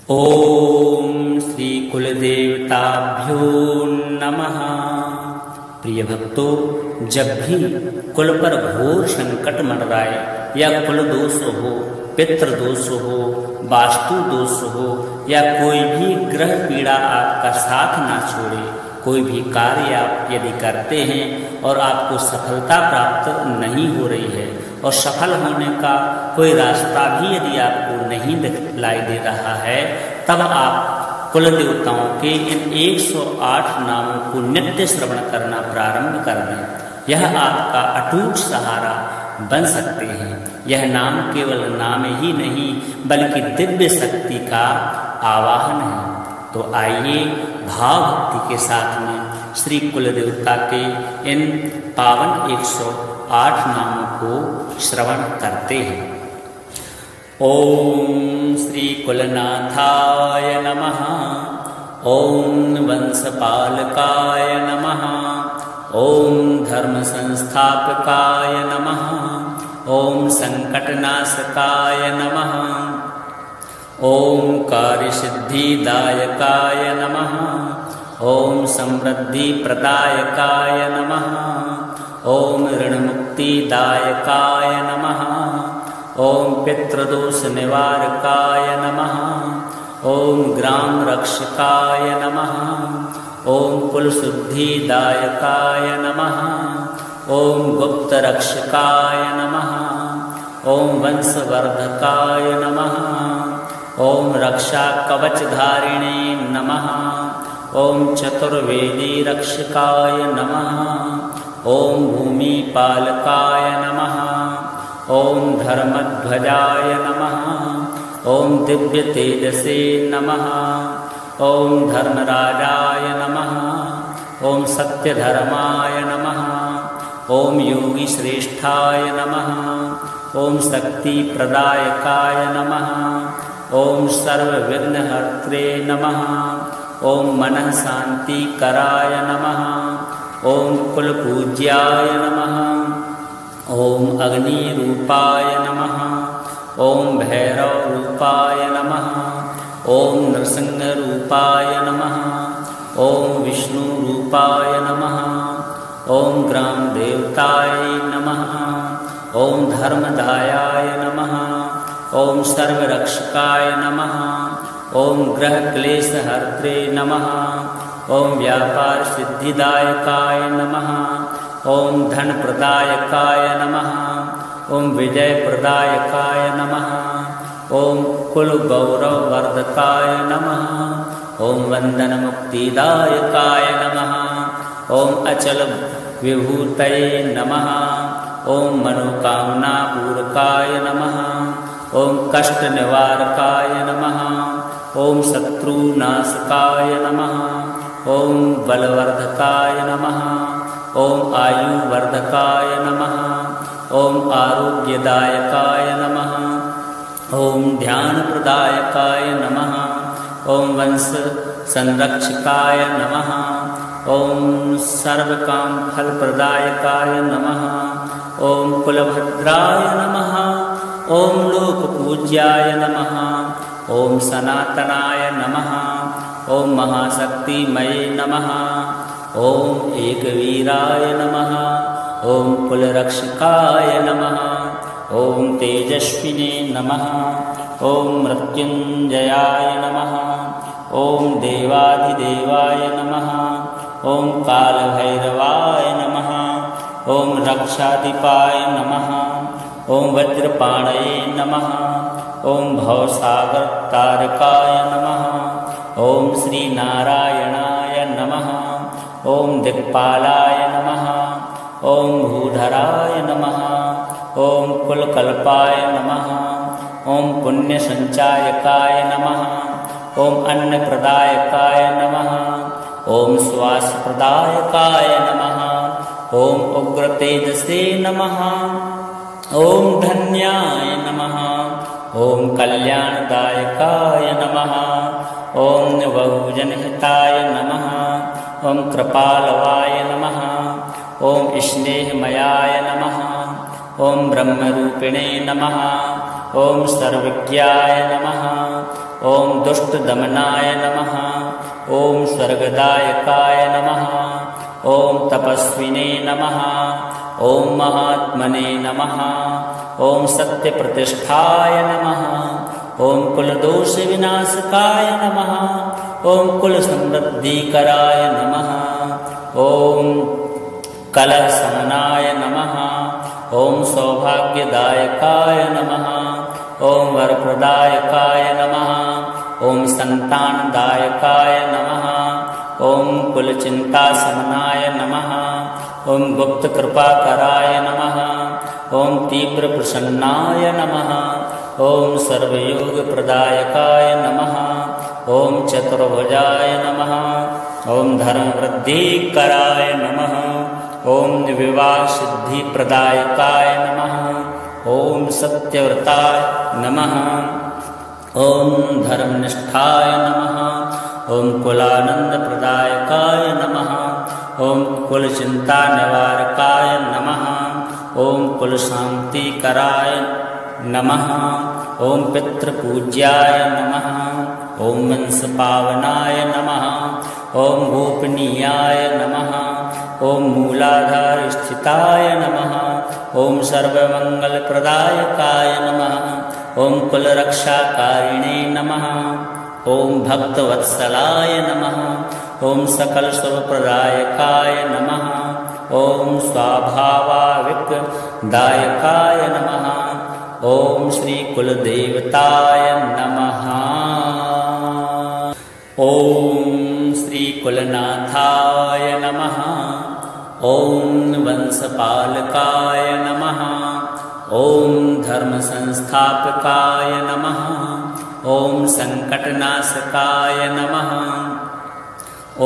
ओम श्री कुलदेवताभ्यो नमः। प्रिय भक्तों, जब भी कुल पर घोर संकट मंडराए या कुल दोष हो, पितृ दोष हो, वास्तु दोष हो या कोई भी ग्रह पीड़ा आपका साथ ना छोड़े, कोई भी कार्य आप यदि करते हैं और आपको सफलता प्राप्त नहीं हो रही है और सफल होने का कोई रास्ता भी यदि आपको नहीं दिखलाई दे रहा है, तब आप कुल देवताओं के इन 108 नामों को नित्य श्रवण करना प्रारंभ कर दें। यह आपका अटूट सहारा बन सकते हैं। यह नाम केवल नाम ही नहीं बल्कि दिव्य शक्ति का आवाहन है। तो आइए भाव भक्ति के साथ में श्री कुल देवता के इन पावन 108 नामों को श्रवण करते हैं। ओम श्री कुलनाथाय नमः। ओम वंशपालकाय नमः। ओम धर्म संस्थापकाय नमः। ओम संकटनाशकाय नमः। ओम कार्यसिद्धिदायकाय नमः। ओम समृद्धि प्रदायकाय नमः। ओम ऋणमुक्तिदायकाय नमः। ओम पितृदोष निवारकाय नमः। ओम ग्राम रक्षकाय नमः। ओम कुल शुद्धिदायकाय नमः। ओम गुप्त रक्षकाय नमः। ओम वंशवर्धकाय नमः। ओम रक्षा कवचधारिणे नमः। ओम चतुर्वेदी रक्षकाय नमः। ओम भूमिपालकाय नमः। ओम धर्मध्वजाय नमः। ओम दिव्य तेजसे नमः। ओम धर्मराजाय नमः। ओम सत्यधर्माय नमः। ओम योगी श्रेष्ठाय नमः। ओम शक्ति प्रदायकाय नमः। ओम सर्वविघ्नहर्त्रे नमः। ओम मनः शांति कराय नमः। ओम कुलपूज्याय नमः। ओम अग्नि रूपाय नमः। ओम भैरव रूपाय नमः। ओम नृसिंह रूपाय नमः। ओम विष्णु रूपाय नमः। ओम ग्राम देवताय नमः। ओम धर्मदायाय नमः। ओम सर्वरक्षकाय नमः। ओम ग्रह क्लेश हर्त्रे नमः। ओम व्यापार सिद्धिदायकाय नमः। ओम धन प्रदायकाय नमः। ओम विजय प्रदायकाय नमः। ओम कुल गौरव वर्धकाय नमः। ओम वंदन मुक्तिदायकाय नमः। ओम अचल विभूतये नमः। ओम मनोकामना पूरकाय नमः। ओम कष्ट निवारकाय नमः। ओम शत्रुनाशकाय नमः। ओम बलवर्धकाय नमः। ओम आयुवर्धकाय नमः। ओम आरोग्यदायकाय नमः। ओम ध्यान प्रदायकाय नमः। ओम वंश संरक्षकाय नमः। ओम सर्वकाम फल प्रदायकाय नमः। ओम कुलभद्राय नमः। ओम लोकपूज्याय नमः। ओम सनातनाय नमः। ओम महाशक्तिमये नमः। ओम एकवीराय नमः। ओम कुलरक्षकाय नमः। ओम तेजस्विने नमः। ओम मृत्युंजयाय नमः। ओम देवाधिदेवाय नमः। ओम कालभैरवाय नमः। ओम रक्षाधिपाय नमः। ओम वज्रपाणये नमः। ओम भवसागर तारकाय नमः। ओम श्री नारायणाय नमः। ओम दिक्पालाय नमः। ओम भूधराय नमः। ओम कुलकल्पाय नमः। ओम पुण्य संचायकाय नमः। ओम अन्न प्रदायकाय नमः। ओम श्वास प्रदायकाय नमः। ओम उग्र तेजसे नमः। ओम धन्याय नमः। ओम कल्याणदायकाय नमः। ओम बहुजनहिताय नमः। ओम कृपालवाय नमः। ओम स्नेहमयाय नमः। ओम ब्रह्मरूपिणे नमः। ओम सर्वज्ञाय नमः। ॐ दुष्टदमनाय नमः। ॐ स्वर्गदायकाय नमः। ॐ तपस्विने नमः। ॐ महात्मने नमः। ॐ सत्यप्रतिष्ठाय नमः। ॐ कुलदोषविनाशकाय नमः। ॐ कुलसमृद्धिकराय नमः। ॐ कलहशमनाय नमः। ॐ सौभाग्यदायकाय नमः। ॐ वरप्रदायकाय नमः। ॐ सन्तानदायकाय नमः। ॐ कुलचिन्ताशमनाय नमः। ॐ गुप्तकृपाकराय नमः। ॐ तीव्रप्रसन्नाय नमः। ॐ सर्वयोगप्रदायकाय नमः। ॐ चतुर्भुजाय नमः। ॐ धर्मवृद्धिकराय नमः। ॐ विवाहसिद्धिप्रदायकाय नमः। ॐ सत्यव्रताय नमः। ॐ धर्मनिष्ठाय नमः। ॐ कुलानन्दप्रदायकाय नमः। ॐ कुलचिन्तानिवारकाय नमः। ॐ कुलशान्तिकराय नमः। ॐ पितृपूज्याय नमः। ॐ वंशपावनाय नमः। ॐ गोपनीयाय नमः। ॐ मूलाधारस्थिताय नमः। ॐ सर्वमङ्गलप्रदायकाय नमः। ॐ कुलरक्षाकारिणे नमः। ॐ भक्तवत्सलाय नमः। ॐ सकलशुभप्रदायकाय नमः। ॐ स्वाभाविकदायकाय नमः। ॐ श्रीकुलदेवताय नमः। ॐ श्रीकुलनाथाय नमः। ॐ वंशपालकाय नमः। ॐ धर्मसंस्थापकाय नमः। ॐ संकटनाशकाय नमः।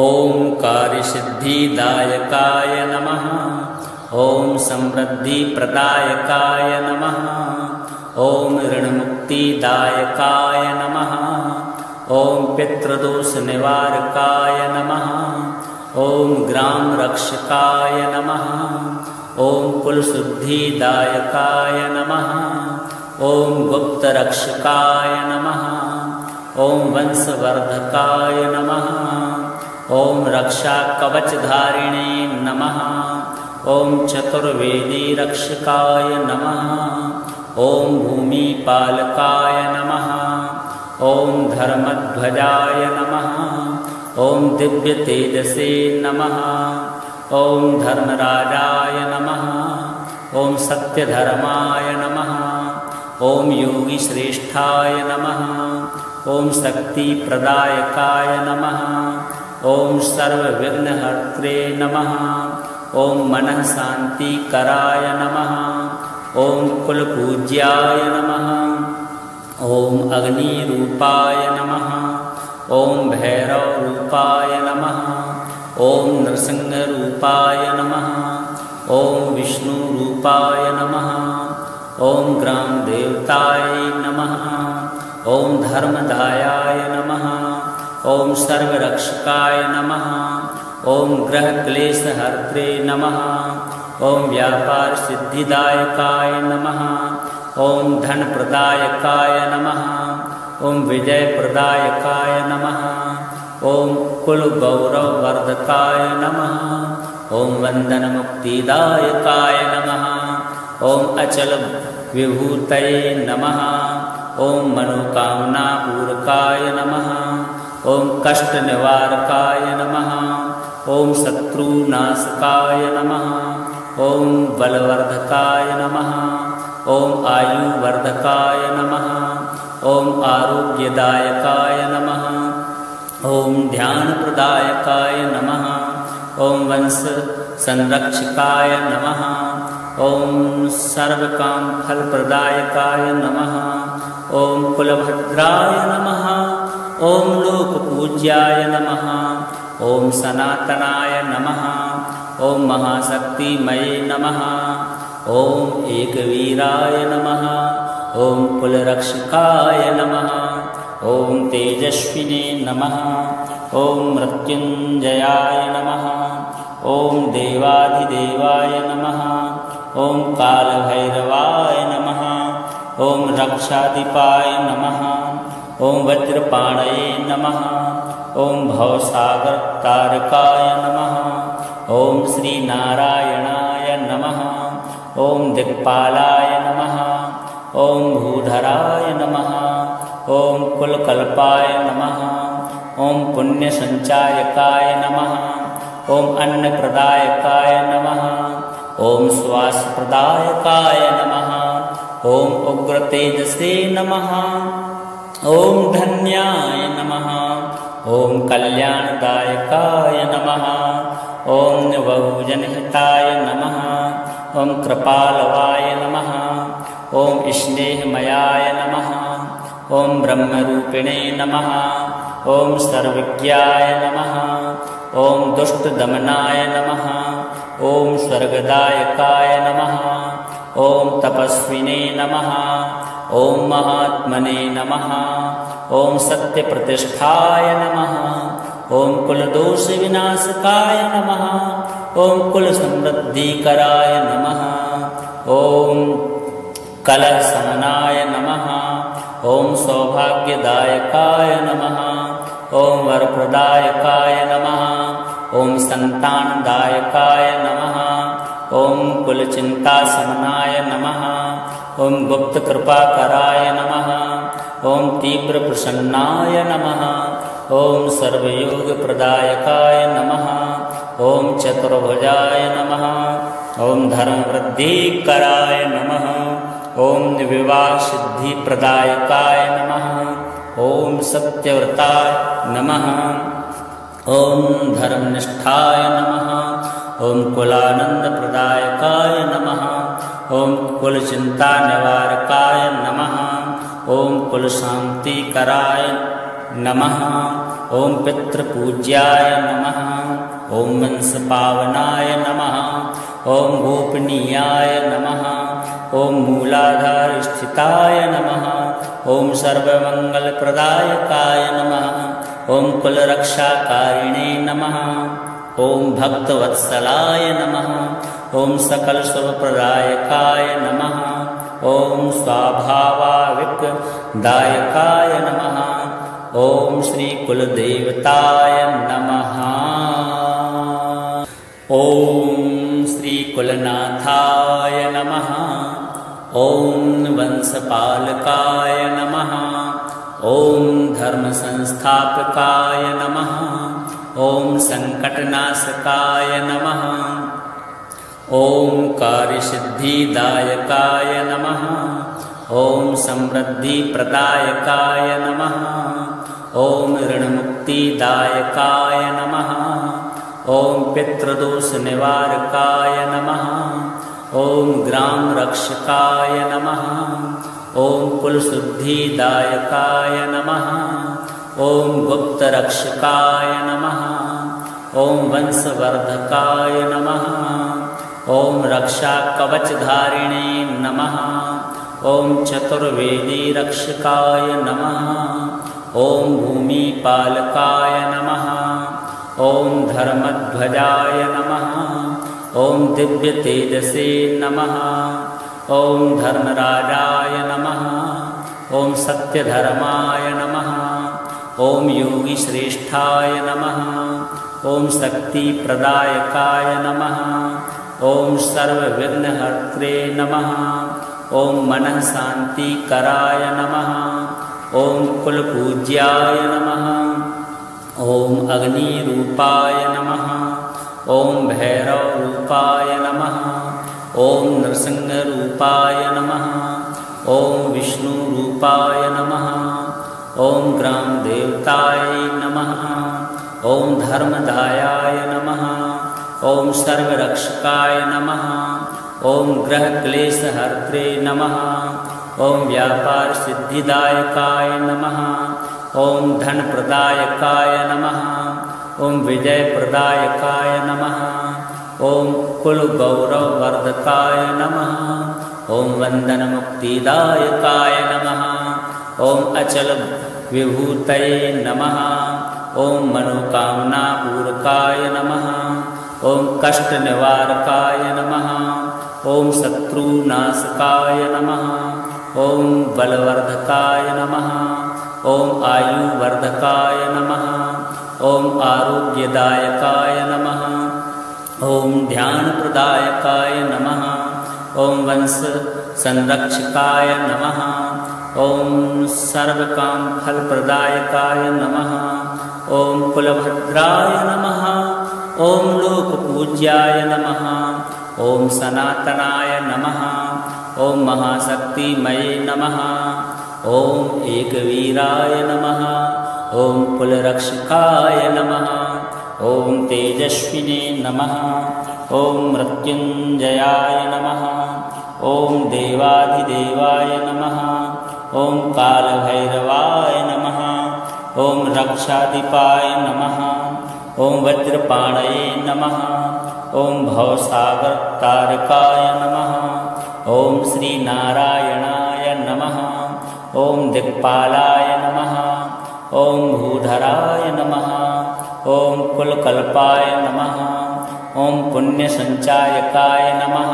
ॐ कार्यसिद्धिदायकाय नमः। ॐ समृद्धिप्रदायकाय नमः। ॐ ऋणमुक्तिदायकाय नमः। ॐ पितृदोषनिवारकाय नमः। ॐ ग्रामरक्षकाय नमः। ॐ कुलशुद्धिदायकाय नमः। ॐ गुप्तरक्षकाय नमः। ॐ वंशवर्धकाय नमः। ॐ रक्षाकवचधारिणे नमः। ॐ चतुर्वेदीरक्षकाय नमः। ॐ भूमिपालकाय नमः। ॐ धर्मध्वजाय नमः। ॐ दिव्यतेजसे नमः। ॐ धर्मराजाय नमः। ॐ सत्यधर्माय नमः। ॐ योगीश्रेष्ठाय नमः। ॐ शक्तिप्रदायकाय नमः। ॐ सर्वविघ्नहर्त्रे नमः। ॐ मनःशान्तिकराय नमः। ॐ कुलपूज्याय नमः। ॐ अग्निरूपाय नमः। ॐ भैरवरूपाय नमः। ॐ नृसिंहरूपाय नमः। ॐ विष्णुरूपाय नमः। ॐ ग्रामदेवताय नमः। ॐ धर्मदायाय नमः। ॐ सर्वरक्षकाय नमः। ॐ ग्रहक्लेशहर्त्रे नमः। ॐ व्यापारसिद्धिदायकाय नमः। ॐ धनप्रदायकाय नमः। ॐ विजयप्रदायकाय नमः। ॐ कुलगौरववर्धकाय नमः। ॐ वन्दनमुक्तिदायकाय नमः। ॐ अचलविभूतये नमः। ॐ मनोकामनापूरकाय नमः। ॐ कष्टनिवारकाय नमः। ॐ शत्रुनाशकाय नमः। ॐ बलवर्धकाय नमः। ॐ आयुवर्धकाय नमः। ॐ आरोग्यदायकाय नमः। ॐ ध्यानप्रदायकाय नमः। ॐ वंशसंरक्षकाय नमः। ॐ सर्वकामफलप्रदायकाय नमः। ॐ कुलभद्राय नमः। ॐ लोकपूज्याय नमः। ॐ सनातनाय नमः। ॐ महाशक्तिमये नमः। ॐ एकवीराय नमः। ॐ कुलरक्षकाय नमः। ॐ तेजस्विने नमः। ॐ मृत्युञ्जयाय नमः। ॐ देवाधिदेवाय नमः। ॐ कालभैरवाय नमः। ॐ रक्षाधिपाय नमः। ॐ वज्रपाणये नमः। ॐ भवसागरतारकाय नमः। ॐ श्रीनारायणाय नमः। ॐ दिक्पालाय नमः। ॐ भूधराय नमः। ॐ कुलकल्पाय नमः। ॐ पुण्यसञ्चायकाय नमः। ॐ अन्नप्रदायकाय नमः। ॐ श्वासप्रदायकाय नमः। ॐ उग्रतेजसे नमः। ॐ धन्याय नमः। ॐ कल्याणदायकाय नमः। ॐ बहुजनहिताय नमः। ॐ कृपालवाय नमः। ॐ स्नेहमयाय नमः। ॐ ब्रह्मरूपिणे नमः। ॐ सर्वज्ञाय नमः। ॐ दुष्टदमनाय नमः। ॐ स्वर्गदायकाय नमः। ॐ तपस्विने नमः। ॐ महात्मने नमः। ॐ सत्यप्रतिष्ठाय नमः। ॐ कुलदोषविनाशकाय नमः। ॐ कुलसमृद्धिकराय नमः। ॐ कलहशमनाय नमः। ॐ सौभाग्यदायकाय नमः। ॐ वरप्रदायकाय नमः। ॐ सन्तानदायकाय नमः। ॐ कुलचिन्ताशमनाय नमः। ॐ गुप्तकृपाकराय नमः। ॐ तीव्रप्रसन्नाय नमः। ॐ सर्वयोगप्रदायकाय नमः। ॐ चतुर्भुजाय नमः। ॐ धर्मवृद्धिकराय नमः। ॐ विवाहसिद्धिप्रदायकाय नमः। ॐ सत्यव्रताय नमः। ॐ धर्मनिष्ठाय नमः। ॐ कुलानन्दप्रदायकाय नमः। ॐ कुलचिन्तानिवारकाय नमः। ॐ कुलशान्तिकराय नमः। ॐ पितृपूज्याय नमः। ॐ वंशपावनाय नमः। ॐ गोपनीयाय नमः। ॐ मूलाधारस्थिताय नमः। ॐ सर्वमङ्गलप्रदायकाय नमः। ॐ कुलरक्षाकारिणे नमः। ॐ भक्तवत्सलाय नमः। ॐ सकलशुभप्रदायकाय नमः। ॐ स्वाभाविकदायकाय नमः। ॐ श्रीकुलदेवताय नमः। ॐ श्रीकुलनाथाय नमः। ॐ वंशपालकाय नमः। ॐ धर्मसंस्थापकाय नमः। ॐ संकटनाशकाय नमः। ॐ कार्यसिद्धिदायकाय नमः। ॐ समृद्धिप्रदायकाय नमः। ॐ ऋणमुक्तिदायकाय नमः। ॐ पितृदोषनिवारकाय नमः। ॐ ग्रामरक्षकाय नमः। ॐ कुलशुद्धिदायकाय नमः। ॐ गुप्तरक्षकाय नमः। ॐ वंशवर्धकाय नमः। ॐ रक्षाकवचधारिणे नमः। ॐ चतुर्वेदीरक्षकाय नमः। ॐ भूमिपालकाय नमः। ॐ धर्मध्वजाय नमः। ॐ दिव्यतेजसे नमः। ॐ धर्मराजाय नमः। ॐ सत्यधर्माय नमः। ॐ योगीश्रेष्ठाय नमः। ॐ शक्तिप्रदायकाय नमः। ॐ सर्वविघ्नहर्त्रे नमः। ॐ मनःशान्तिकराय नमः। ॐ कुलपूज्याय नमः। ॐ अग्निरूपाय नमः। ॐ भैरवरूपाय नमः। ॐ नृसिंहरूपाय नमः। ॐ विष्णुरूपाय नमः। ॐ ग्रामदेवताय नमः। ॐ धर्मदायाय नमः। ॐ सर्वरक्षकाय नमः। ॐ ग्रहक्लेशहर्त्रे नमः। ॐ व्यापारसिद्धिदायकाय नमः। ॐ धनप्रदायकाय नमः। ॐ विजयप्रदायकाय नमः। ॐ कुलगौरववर्धकाय नमः। ॐ वन्दनमुक्तिदायकाय नमः। ॐ अचलविभूतये नमः। ॐ मनोकामनापूरकाय नमः। ॐ कष्टनिवारकाय नमः। ॐ शत्रुनाशकाय नमः। ॐ बलवर्धकाय नमः। ओम आयुवर्धकाय नमः। ओम आरोग्यदायकाय नमः। ओम ध्यानप्रदायकाय नमः। ओम वंश संरक्षकाय नमः। ओम सर्वकाम फलप्रदायकाय नमः। ओम कुलभद्राय नमः। ओम लोकपूज्याय नमः। ओम सनातनाय नमः। ओम महाशक्तिमये नमः। ओम एकवीराय नमः। ओम कुलरक्षकाय नमः। ओम तेजस्विने नमः। ओम मृत्युंजयाय नमः। ओम देवाधिदेवाय नमः। ओम कालभैरवाय नमः। ओम रक्षाधिपाय नमः। ओम वज्रपाणये नमः। ओम भवसागर तारकाय नमः। ओम श्री नारायणाय नमः। ओम दिक्पालाय नमः। ओम भूधराय नमः। ओम कुलकल्पाय नमः। ओम पुण्यसंचायकाय नमः।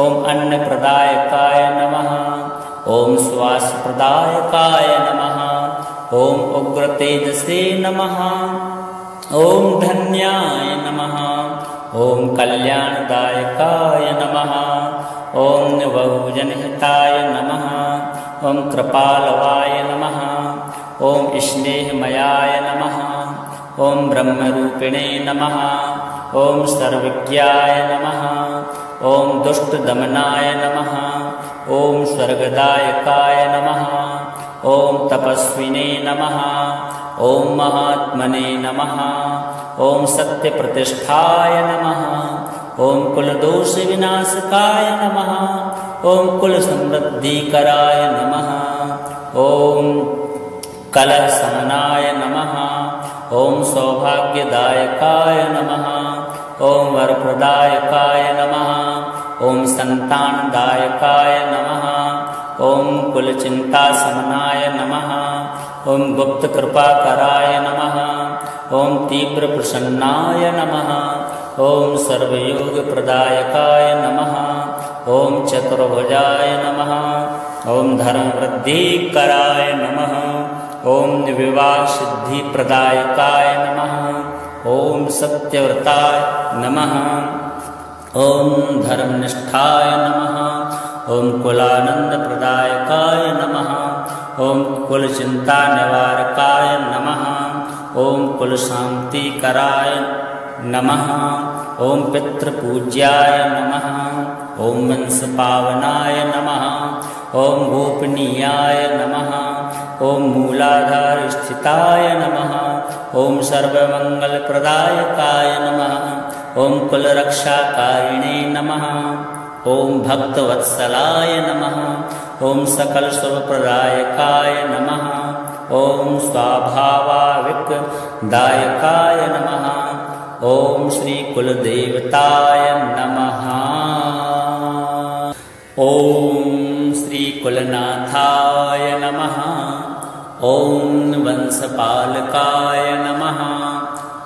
ओम अन्नप्रदायकाय नमः। ओम श्वासप्रदायकाय नमः। ओम उग्रतेजसे नमः। ओम धन्याय नमः। ओम कल्याणदायकाय नमः। ओम बहुजनहिताय नमः। ओम कृपालवाय नमः। ओम स्नेहमयाय नमः। ओम ब्रह्मरूपिणे नमः। ओम सर्वज्ञाय नमः। ओम दुष्टदमनाय नमः। ओम स्वर्गदायकाय नमः। ओम तपस्विने नमः। ओम महात्मने नमः। ओम सत्यप्रतिष्ठाय नमः। ओम कुलदोष विनाशकाय नमः। ओम कुल समृद्धिकराय नमः। ओम कलह समनाय नमः। ओम सौभाग्यदायकाय नमः। ओम वरप्रदायकाय नमः। ओम संतानदायकाय नमः। ओम कुलचिंता समनाय नमः। ओम गुप्त कृपाकराय नमः। ओम तीव्र प्रसन्नाय नमः। ओम सर्वयोग प्रदायकाय नमः। ओम चतुर्भुजाय नमः। ओम धर्मवृद्धिकराय नमः। ओम विवाह सिद्धि प्रदायकाय नमः। ओम सत्यव्रताय नमः। ओम धर्मनिष्ठाय नमः। ओम कुलानंद प्रदायकाय नमः। ओम कुलचिंता निवारकाय नमः। ओम कुल शांतिकराय नमः। ओम पितृपूज्याय नमः। ओम वंश पावनाय नमः। ओम गोपनीयाय नमः। ओम मूलाधार स्थिताय नमः। ओम सर्वमंगलप्रदायकाय नमः। ओम कुलरक्षाकारिणे नमः। ओम भक्तवत्सलाय नमः। ओम सकल शुभप्रदायकाय नमः। ओम स्वाभाविक दायकाय नमः। ओम श्री कुलदेवताय नमः। ओम श्री कुलनाथाय नमः। ओम वंशपालकाय नमः।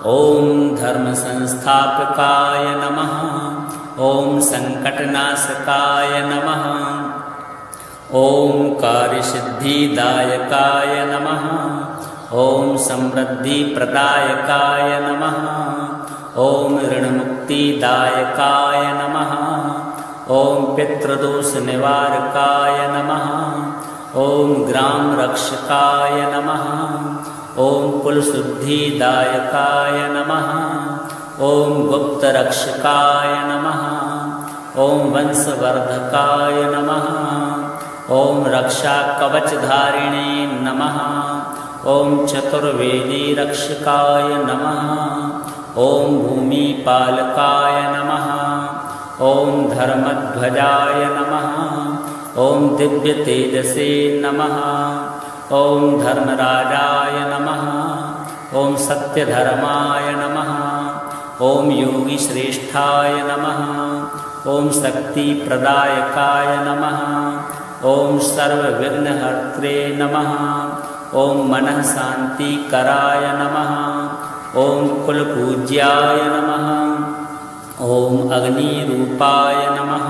ओम धर्म संस्थापकाय नमः। ओम संकटनाशकाय नमः। ओम कार्यसिद्धिदायकाय नमः। ओम समृद्धि प्रदायकाय नमः। ओम ऋणमुक्तिदायकाय नमः। ओम पितृदोष निवारकाय नमः। ओम ग्राम रक्षकाय नमः। ओम कुलशुद्धिदायकाय नमः। ओम गुप्त रक्षकाय नमः। ओम वंशवर्धकाय नमः। ओम रक्षा कवचधारिणे नमः। ओम चतुर्वेदी रक्षकाय नमः। ओम भूमिपालकाय नमः। ओम धर्मध्वजाय नमः। ओम दिव्य तेजसे नमः। ओम धर्मराजाय नमः। ओम सत्यधर्माय नमः। ओम योगी श्रेष्ठाय नमः। ओम शक्ति प्रदायकाय नमः। ओम सर्वविघ्नहर्त्रे नमः। ओम मनः शांतिकराय नमः। ओम कुलपूज्याय नमः। ओम अग्निरूपाय नमः।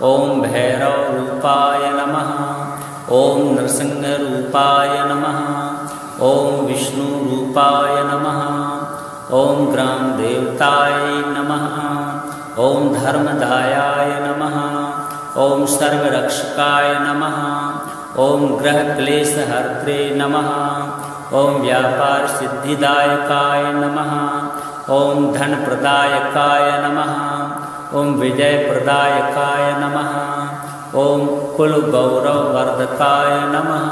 ओम भैरवरूपाय नमः। ओम नृसिंहरूपाय नमः। ओम विष्णुरूपाय नमः। ओम ग्रामदेवताय नमः। ओम धर्मदायाय नमः। ओम सर्वरक्षकाय नमः। ओम ग्रहक्लेशहर्त्रे नमः। ओम व्यापार सिद्धिदायकाय नमः। ओम धनप्रदायकाय नमः। ओम विजयप्रदायकाय नमः। ओम कुलगौरववर्धकाय नमः।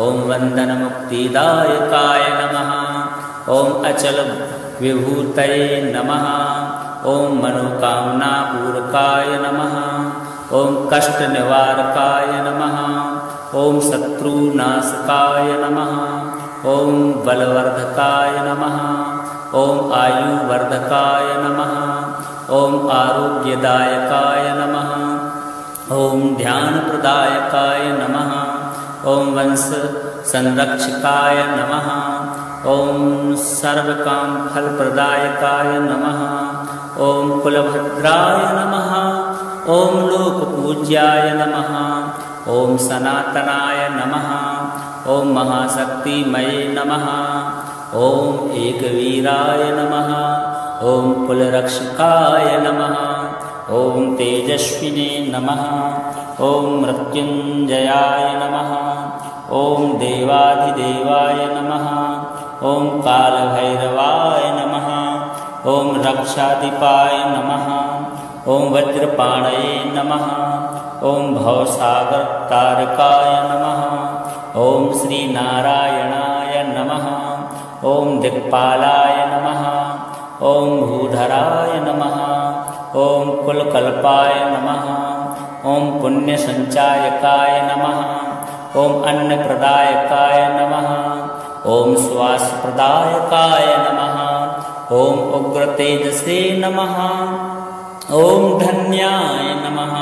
ओम वन्दनमुक्तिदायकाय नमः। ओम अचल विभूतये नमः। ओम मनोकामनापूरकाय नमः। ओम कष्टनिवारकाय नमः। ओम शत्रुनाशकाय नमः। ओम बलवर्धकाय नमः। ओम आयुवर्धकाय नमः। ओम आरोग्यदायकाय नमः। ओम ध्यानप्रदायकाय नमः। ओम वंश संरक्षकाय नमः। ओम सर्वकामफलप्रदायकाय नमः। ओम कुलभद्राय नमः। ओम लोकपूज्याय नमः। ओम सनातनाय नमः। ओम महाशक्तिमये नमः। ओम एकवीराय नमः। ओम कुलरक्षकाय नमः। ओम तेजस्विने नमः। ओम मृत्युंजयाय नमः। ओम देवाधिदेवाय नमः। ओम कालभैरवाय नमः। ओम रक्षाधिपाय नमः। ओम वज्रपाणये नमः। ओम भवसागरतारकाय नमः। ओम श्रीनारायणाय नमः। ओम दिक्पालाय नमः। ओम भूधराय नमः। ओम कुलकल्पाय नमः। ओम पुण्यसंचायकाय नमः। ओम अन्नप्रदायकाय नमः। ओम श्वासप्रदायकाय नमः। ओम उग्रतेजसे नमः। ओम धन्याय नमः।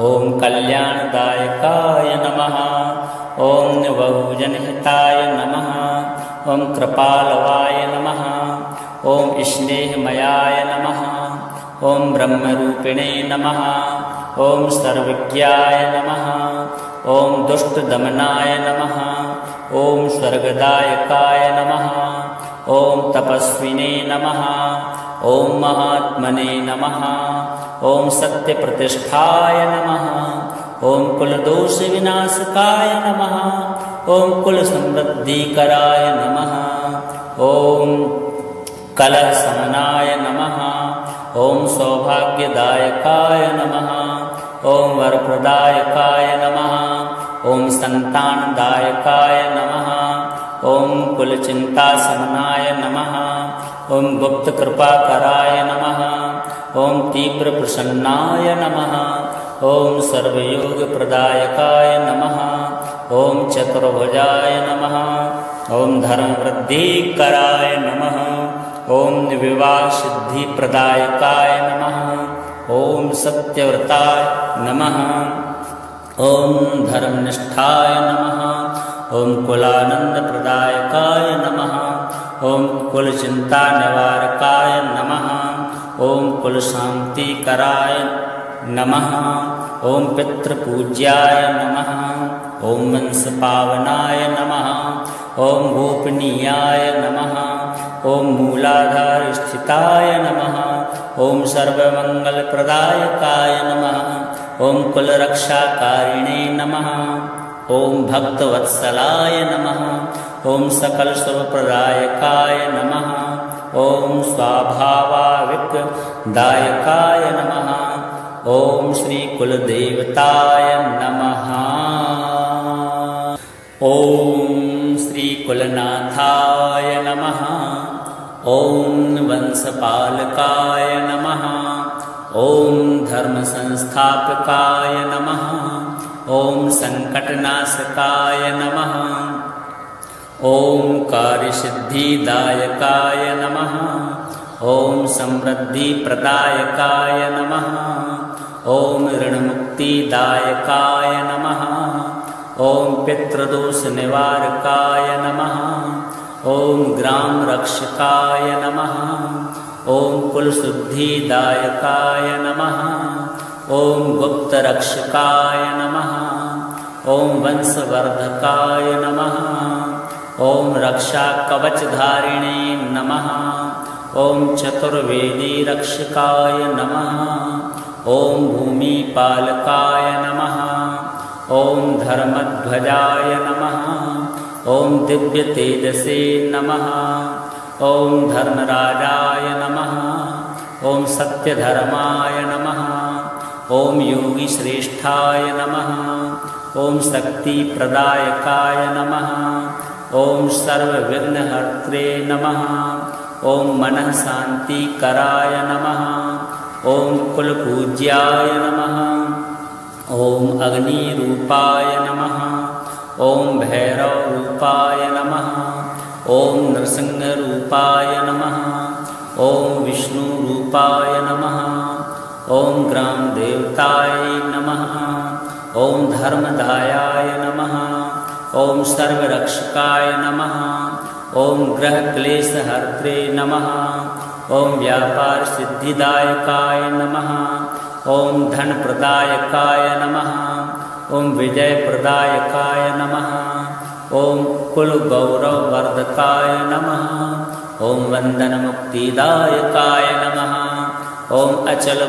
ओम कल्याणदायकाय नमः। ओम बहुजनहिताय नमः। ओम कृपालवाय नमः। ओम स्नेहमयाय नमः। ओम ब्रह्मरूपिणे नमः। ओम सर्वज्ञाय नमः। ओम दुष्टदमनाय नमः। ओम स्वर्गदायकाय नमः। ओम तपस्विने नमः। ओम महात्मने नमः। ओम सत्यप्रतिष्ठाय नमः। ओम कुलदोष विनाशकाय नमः। ओम कुलसमृद्धिकराय नमः। ओम कलहशमनाय नमः। ओम सौभाग्यदायकाय नमः। ओम वरप्रदायकाय नमः। ओम संतानदायकाय नमः। ओम कुलचिंताशमनाय नमः। ओम गुप्तकृपाकराय नमः। ओम तीव्रप्रसन्नाय नमः। ओम सर्वयोगप्रदायकाय नमः। ओम चतुर्भुजाय नमः। ओम धर्मवृद्धिकराय नमः। ओम विवाहसिद्धिप्रदायकाय नमः। ओम सत्यव्रताय नमः। ओम धर्मनिष्ठाय नमः। ओम कुलानंदप्रदायकाय नमः। ओम कुलचिंतानिवारकाय नमः। ओम कुलशांतिकराय नमः। ओम पितृपूज्याय नमः। ओम वंशपावनाय नमः। ओम गोपनीयाय नमः। ओम मूलाधारस्थिताय नमः। ओम सर्वमंगलप्रदायकाय नमः। ओम कुलरक्षाकारिणे नमः। ओम भक्तवत्सलाय नमः। ओम सकलशुभप्रदायकाय नमः। ओम स्वाभाविकदायकाय नमः। ओम श्री कुलदेवताय नमः। ओम श्री कुलनाथाय नमः। ओम वंशपालकाय नमः। ओम धर्मसंस्थापकाय नमः। ओम संकटनाशकाय नमः। ओम कार्यसिद्धिदायकाय नमः। ओम समृद्धिप्रदायकाय नमः। ओम ऋणमुक्तिदायकाय नमः। ओम पितृदोषनिवारकाय नमः। ओम ग्रामरक्षकाय नमः। ओम कुलशुद्धिदायकाय नमः। ओम गुप्तरक्षकाय नमः। ओम वंशवर्धकाय नमः। ओम रक्षाकवचधारिणे नमः। ओम चतुर्वेदी रक्षकाय नमः। ओम भूमिपालकाय नमः। ओम धर्मध्वजाय नमः। ओम दिव्यतेजसे नमः। ओम धर्मराजाय नमः। ओम सत्यधर्माय नमः। ओम योगीश्रेष्ठाय नमः। ओम शक्तिप्रदायकाय नमः। ओम सर्वविघ्नहर्त्रे नमः। ओम मनः शान्तिकराय नमः। ओम कुलपूज्याय नमः। ओम अग्निरूपाय नमः। ओम भैरवरूपाय नमः। ओम नृसिंहरूपाय नमः। ओम विष्णुरूपाय नमः। ओम ग्रामदेवताय नमः। ओम धर्मदायाय नमः। ओम सर्वरक्षकाय नमः। ओम ग्रहक्लेशहर्त्रे नमः। ओम व्यापार सिद्धिदायकाय नमः। ओम धनप्रदायकाय नमः। ओम विजयप्रदायकाय नमः। ओम कुलगौरववर्धकाय नमः। ओम वन्दनमुक्तिदायकाय नमः। ओम अचल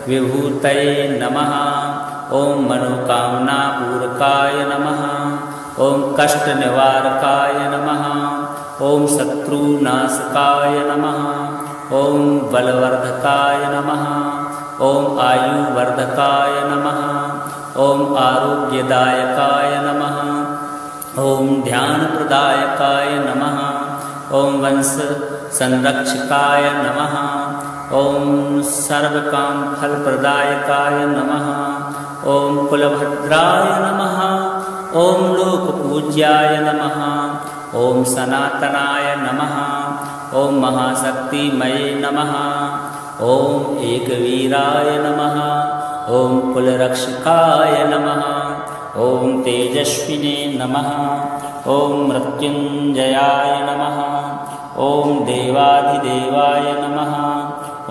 विभूतये नमः। ओम मनोकामनापूरकाय नमः। ओम कष्टनिवारकाय नमः। ओम शत्रुनाशकाय नमः। ओम बलवर्धकाय नमः। ओम आयुवर्धकाय नमः। ओम आरोग्यदायकाय नमः। ओम ध्यानप्रदायकाय नमः। ओम वंश संरक्षकाय नमः। ओम सर्वकामफलप्रदायकाय नमः। ओम कुलभद्राय नमः। ओम लोकपूज्याय नमः। ओम सनातनाय नमः। ओम महाशक्तिमये नमः। ओम एकवीराय नमः। ओम कुलरक्षकाय नमः। ओम तेजस्विने नमः। ओम मृत्युंजयाय नमः। ओम देवाधिदेवाय नमः।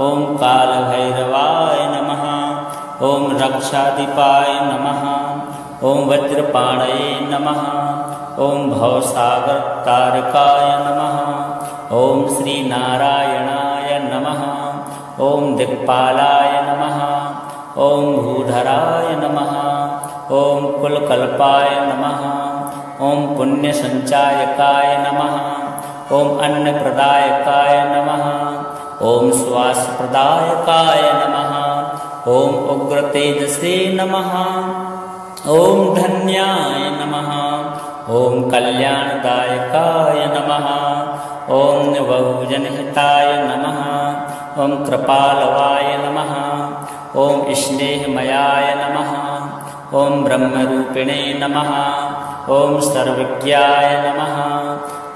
ओम कालभैरवाय नमः। ओम रक्षाधिपाय नमः। ओम वज्रपाणये नमः। ओम भवसागरतारकाय नमः। ओम श्रीनारायणाय नमः। ओम दिक्पालाय नमः। ओम भूधराय नमः। ओम कुलकल्पाय नमः। ओम पुण्यसञ्चायकाय नमः। ओम अन्नप्रदायकाय नमः। ओम श्वासप्रदायकाय नमः। ओम उग्रतेजसे नमः। ओम धन्याय नमः। ओम कल्याणदायकाय नमः। ओम बहुजनहिताय नमः। ओम कृपालवाय नमः। ओम स्नेहमयाय नमः। ओम ब्रह्मरूपिणे नमः। ओम सर्वज्ञाय नमः।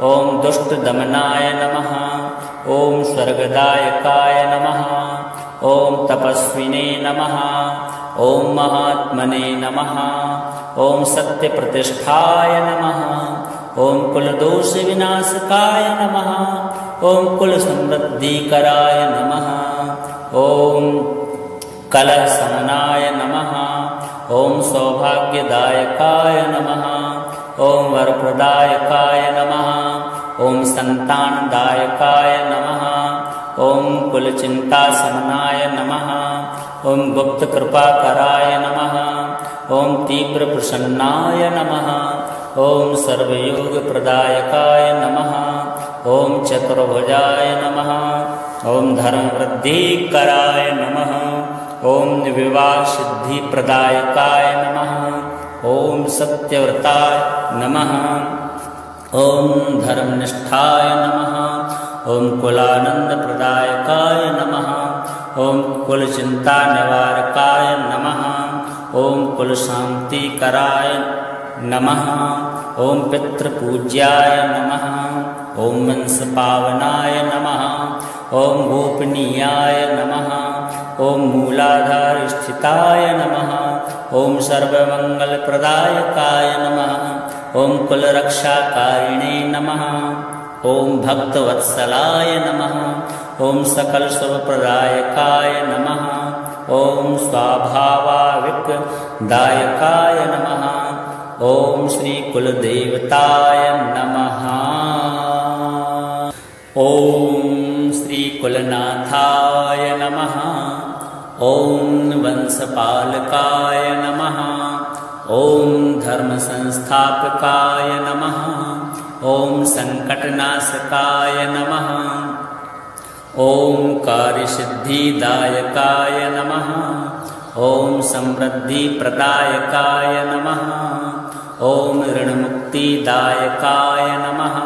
ओम दुष्टदमनाय नमः। ओम स्वर्गदायकाय नमः। ओम तपस्विने नमः। ओम महात्मने नमः। ओम सत्यप्रतिष्ठाय नमः। ओम कुलदोष विनाशकाय नमः। ओम कुलसमृद्धिकराय नमः। ओम कलहशमनाय नमः। ओम सौभाग्यदायकाय नमः। ओम वरप्रदायकाय नमः। ओम संतानदायकाय नमः। ओम कुलचिंताशमनाय नमः। ओम गुप्तकृपाकराय नमः। ओम तीव्रप्रसन्नाय नमः। ओम सर्वयोगप्रदायकाय नमः। ओम चतुर्भुजाय नमः। ओम धर्मवृद्धिकराय नमः। ओम विवाहसिद्धिप्रदायकाय नमः। ओम सत्यव्रताय नमः। ओम धर्मनिष्ठाय नमः। ओम कुलानंदप्रदायकाय नमः। ओम कुलचिंतानिवारकाय नमः। ओम कुलशान्तिकराय नमः। ओम पितृपूज्याय नमः। ओम वंशपावनाय नमः। ओम गोपनीयाय नमः। ओम मूलाधारस्थिताय नमः। ओम सर्वमंगलप्रदायकाय नमः। ओम कुलरक्षाकारिणे नमः। ओम भक्तवत्सलाय नमः। ओम सकलशुभप्रदायकाय नमः। ओम स्वाभाविकदायकाय नमः। ओम श्री कुलदेवताय नमः। ओम श्री कुलनाथाय नमः। ओम वंशपालकाय नमः। ओम धर्म संस्थापकाय नमः। ओम संकटनाशकाय नमः। ओम कार्यसिद्धिदायकाय नमः। ओम समृद्धि प्रदायकाय नमः। ओम ऋणमुक्तिदायकाय नमः।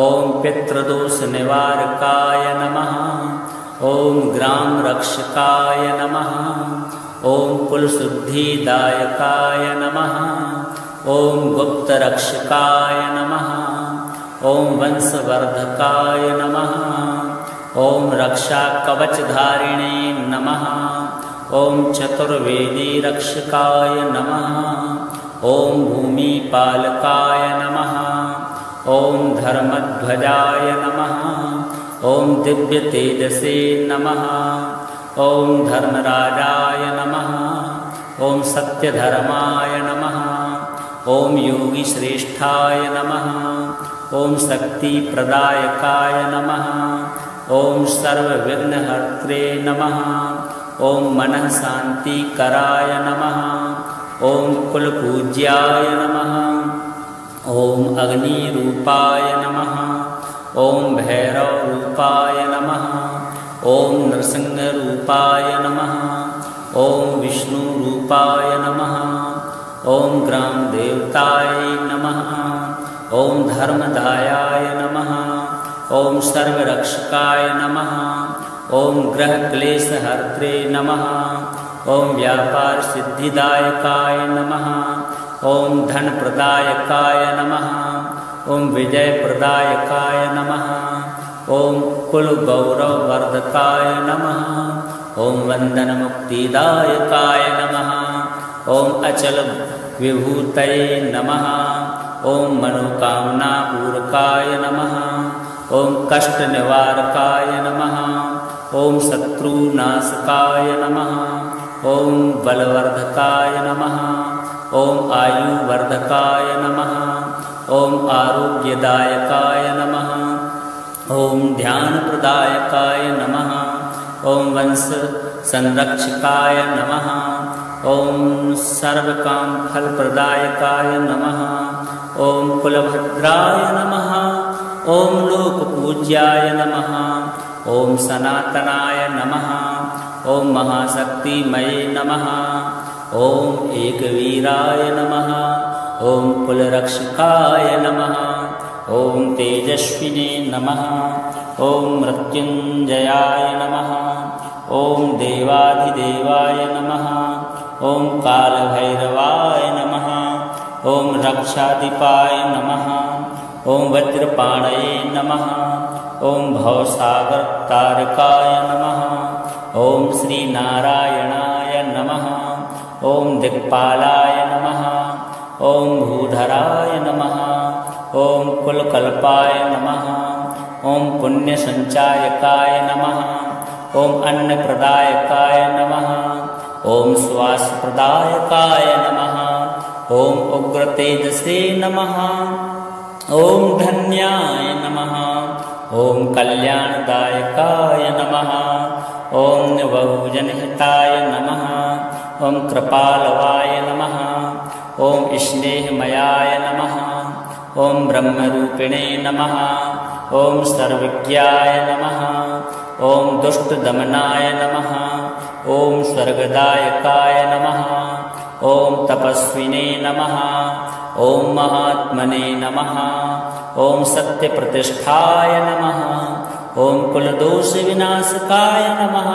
ओम पितृदोष निवारकाय नमः। ओम ग्राम रक्षकाय नमः। ओम कुलशुद्धिदायकाय नमः। ओम गुप्त रक्षकाय नमः। ओम वंशवर्धकाय नमः। ओम रक्षा कवचधारिणे नमः। ओम चतुर्वेदी रक्षकाय नमः। ओम भूमिपालकाय नमः। ओम धर्मध्वजाय नमः। ओम दिव्य तेजसे नमः। ओम धर्मराजाय नमः। ओम सत्यधर्माय नमः। ओम योगी श्रेष्ठाय नमः। ओम शक्ति प्रदायकाय नमः। ओम सर्वविघ्नहर्त्रे नमः। ओम मनः शांतिकराय नमः। ओम कुलपूज्याय नमः। ओम अग्निरूपाय नमः। ओम भैरवरूपाय नमः। ओम नृसिंहरूपाय नमः। ओम विष्णुरूपाय नमः। ओम ग्रामदेवताय नमः। ओम धर्मदायाय नमः। ओम सर्वरक्षकाय नमः। ओम ग्रहक्लेशहर्त्रे नमः। ओम व्यापार सिद्धिदायकाय नमः। ओम धन प्रदायकाय नमः। ओम विजय प्रदायकाय नमः। ओम कुल गौरव वर्धकाय नमः। ओम वंदन मुक्तिदायकाय नमः। ओम अचल विभूतये नमः। ओम मनोकामना पूरकाय नमः। ओम कष्ट निवारकाय नमः। ओम शत्रुनाशकाय नमः। ओम बलवर्धकाय नमः। ओम आयुवर्धकाय नमः। ओम आरोग्यदायकाय नमः। ओम ध्यान प्रदायकाय नमः। ओम वंश संरक्षकाय नमः। ओम सर्वकाम फल प्रदायकाय नमः। ओम कुलभद्राय नमः। ओम लोकपूज्याय नमः। ओम सनातनाय नमः। ओम महाशक्तिमये नमः। ओम एकवीराय नमः। ओम कुलरक्षकाय नमः। ओम तेजस्विने नमः। ओम मृत्युंजयाय नमः। ओम देवाधिदेवाय नमः। ओम कालभैरवाय नमः। ओम रक्षाधिपाय नमः। ओम वज्रपाणये नमः। ओम भवसागर तारकाय नमः। ओम श्री नारायणाय नमः। ओम दिक्पालाय नमः। ओम भूधराय नमः। ओम कुलकल्पाय नमः। ओम पुण्य संचायकाय नमः। ओम अन्न प्रदायकाय नमः। ओम श्वास प्रदायकाय नमः। ओम उग्र तेजसे नमः। ओम धन्याय नमः। ओम कल्याणदायकाय नमः। ओम बहुजनहिताय नमः। ओम कृपालवाय नमः। ओम स्नेहमयाय नमः। ओम ब्रह्मरूपिणे नमः। ओम सर्वज्ञाय नमः। ओम दुष्टदमनाय नमः। ओम स्वर्गदायकाय नमः। ओम तपस्विने नमः। ओम महात्मने नमः। ओम सत्यप्रतिष्ठाय नमः। ओम कुलदोष विनाशकाय नमः।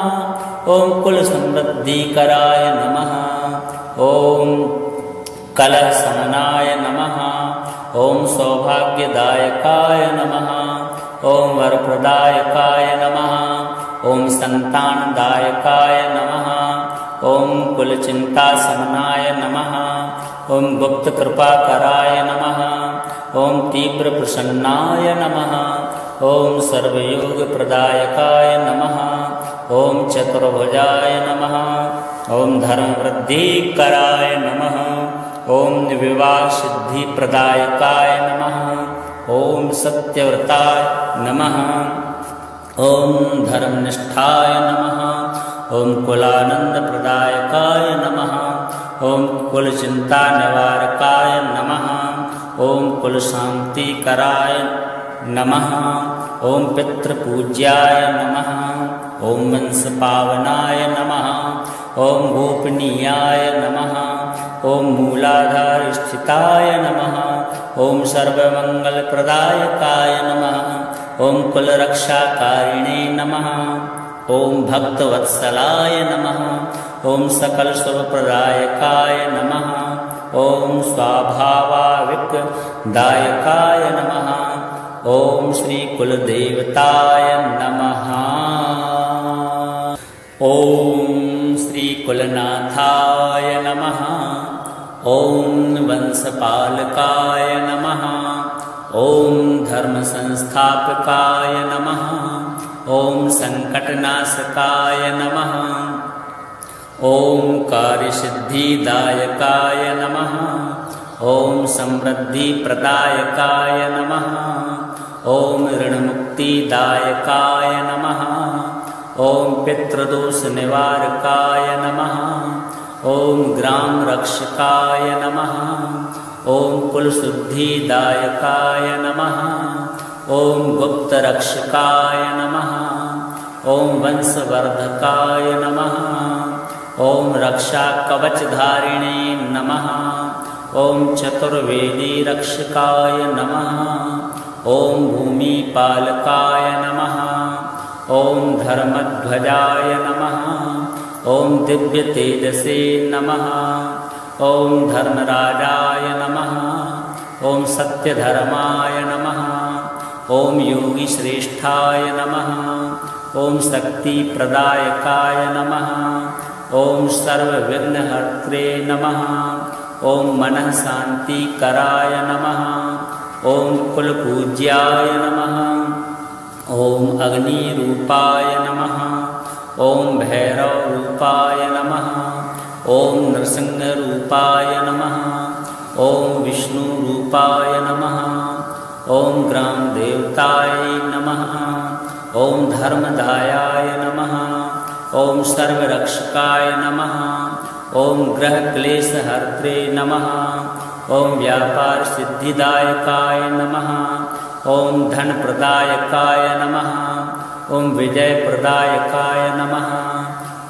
ओम कुल समृद्धिकराय नमः। ओम कलह समनाय नमः। ओम सौभाग्यदायकाय नमः। ओम वरप्रदायकाय नमः। ओम संतानदायकाय नमः। ओम कुलचिंता समनाय नमः। ओम गुप्त कृपाकराय नमः। ओम तीव्र प्रसन्नाय नमः। ओम सर्वयोग प्रदायकाय नमः। ओम चतुर्भुजाय नमः। ओम धर्म वृद्धिकराय नमः। ओम विवाह सिद्धि प्रदायकाय नमः। ओम सत्यव्रताय नमः। ओम धर्मनिष्ठाय नमः। ओम कुलानंद प्रदायकाय नमः। ओम कुल चिंता निवारकाय नमः। ओम कुल शांति कराय नमः। ओम पितृपूज्याय नमः। ओम वंश पावनाय नमः। ओम गोपनीयाय नमः। ओम मूलाधार स्थिताय नमः। ओम सर्वमंगल प्रदायकाय नमः। ओम कुल रक्षाकारिणे नमः। ओम भक्तवत्सलाय नमः। ओम सकल शुभ प्रदायकाय नमः। ओम स्वाभाविक दायकाय नमः। ओम श्री कुलदेवताय नमः। ओम श्री कुलनाथाय नमः। ओम वंशपालकाय नमः। ओम धर्म संस्थापकाय नमः। ओम संकटनाशकाय नमः। ओम कार्यसिद्धिदायकाय नमः। ओम समृद्धि प्रदायकाय नमः। ओम ऋणमुक्तिदायकाय नमः। ओम पितृदोष निवारकाय नमः। ओम ग्राम रक्षकाय नमः। ओम कुलशुद्धिदायकाय नमः। ओम गुप्त रक्षकाय नमः। ओम वंशवर्धकाय नमः। ओम रक्षा कवचधारिणे नमः। ओम चतुर्वेदी रक्षकाय नमः। ओम भूमिपालकाय नमः। ओम धर्मध्वजाय नमः। ओम दिव्य तेजसे नमः। ओम धर्मराजाय नमः। ओम सत्यधर्माय नमः। ओम योगी श्रेष्ठाय नमः। ओम शक्ति प्रदायकाय नमः। ओम सर्वविघ्नहर्त्रे नमः। ओम मनः शांति कराय नमः। ओम कुलपूज्याय नमः। ओम अग्निरूपाय नमः। ओम भैरवरूपाय नमः। ओम नृसिंहरूपाय नमः। ओम विष्णुरूपाय नमः। ओम ग्रामदेवताय नमः। ओम धर्मदायाय नमः। ओम सर्वरक्षकाय नमः। ओम ग्रह क्लेशहर्त्रे नमः। ओम व्यापार सिद्धिदायकाय नमः। ओम धन प्रदायकाय नमः। ओम विजय प्रदायकाय नमः।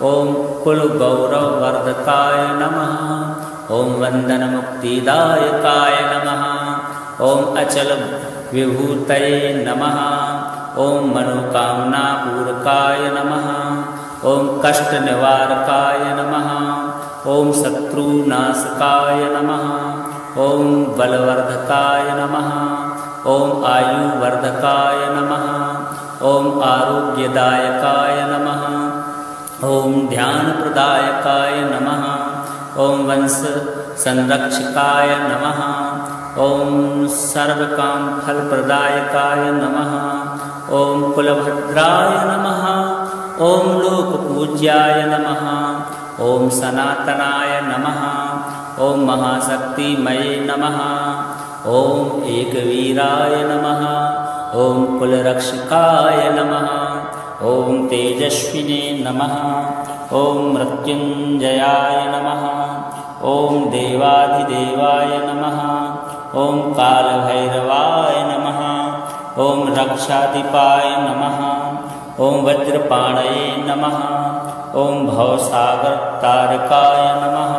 ओम कुल गौरव वर्धकाय नमः। ओम वंदन मुक्तिदायकाय नमः। ओम अचल विभूतये नमः। ओम मनोकामना पूरकाय नमः। ओम कष्ट निवारकाय नमः। ओम शत्रुनाशकाय नमः। ओम बलवर्धकाय नमः। ओम आयुवर्धकाय नमः। ओम आरोग्यदायकाय नमः। ओम ध्यान प्रदायकाय नमः। ओम वंश संरक्षकाय नमः। ओम सर्वकाम फल प्रदायकाय नमः। ओम कुलभद्राय नमः। ओम लोकपूज्याय नमः। ओम सनातनाय नमः। ओम महाशक्तिमये नमः। ओम एकवीराय नमः। ओम कुलरक्षकाय नमः। ओम तेजस्विने नमः। ओम मृत्युंजयाय नमः। ओम देवाधिदेवाय नमः। ओम कालभैरवाय नमः। ओम रक्षाधिपाय नमः। ओम वज्रपाणये नमः। ओम भवसागर तारकाय नमः।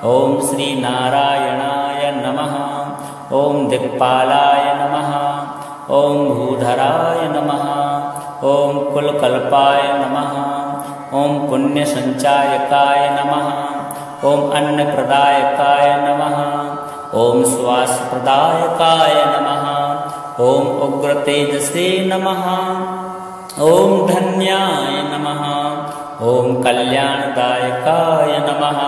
ओम श्री नारायणाय नमः। ओम दिक्पालाय नमः। ओम भूधराय नमः। ओम कुलकल्पाय नमः। ओम पुण्य संचायकाय नमः। ओम अन्न प्रदायकाय नमः। ओम श्वास प्रदायकाय नमः। ओम उग्र तेजसे नमः। ओम धन्याय नमः। ओम कल्याणदायकाय नमः।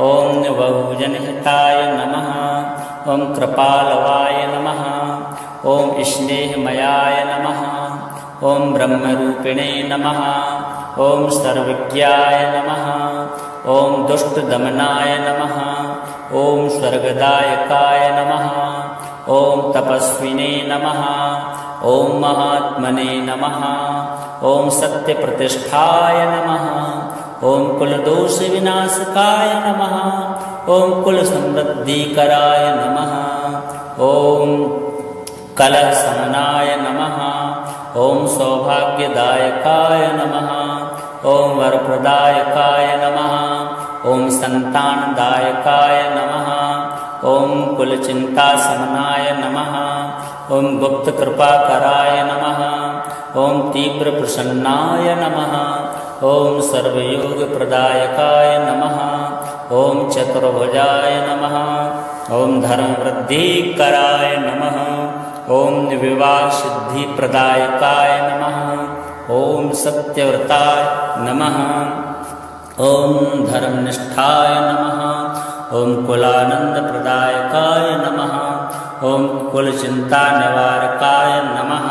ओम बहुजनहिताय नमः। ओम कृपालवाय नमः। ओम स्नेहमयाय नमः। ओम ब्रह्मरूपिणे नमः। ओम सर्वज्ञाय नमः। ओम दुष्टदमनाय नमः। ॐ स्वर्गदायकाय नमः। ॐ तपस्विने नमः। ॐ महात्मने नमः। ॐ सत्यप्रतिष्ठाय नमः। ॐ कुलदोषविनाशकाय नमः। ॐ कुलसमृद्धिकराय नमः। ॐ कलहशमनाय नमः। ॐ सौभाग्यदायकाय नमः। ॐ वरप्रदायकाय नमः। ॐ सन्तानदायकाय नमः। ॐ कुलचिन्ताशमनाय नमः। ॐ गुप्तकृपाकराय नमः। ॐ तीव्रप्रसन्नाय नमः। ॐ सर्वयोगप्रदायकाय नमः। ॐ चतुर्भुजाय नमः। ॐ धर्मवृद्धिकराय नमः। ॐ विवाहसिद्धिप्रदायकाय नमः। ॐ सत्यव्रताय नमः। ॐ धर्मनिष्ठाय नमः। ॐ कुलानन्दप्रदायकाय नमः। ॐ कुलचिन्तानिवारकाय नमः।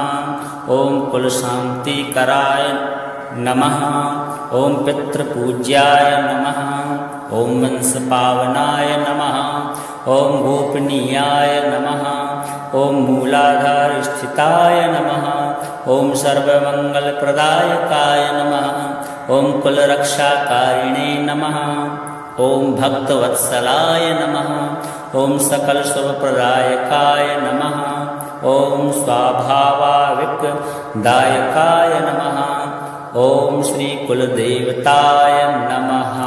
ॐ कुलशान्तिकराय नमः। ॐ पितृपूज्याय नमः। ॐ वंशपावनाय नमः। ॐ गोपनीयाय नमः। ॐ मूलाधारस्थिताय नमः। ॐ सर्वमङ्गलप्रदायकाय नमः। ॐ कुलरक्षाकारिणे नमः। ॐ भक्तवत्सलाय नमः। ॐ सकलशुभप्रदायकाय नमः। ॐ स्वाभाविकदायकाय नमः। ॐ श्रीकुलदेवताय नमः।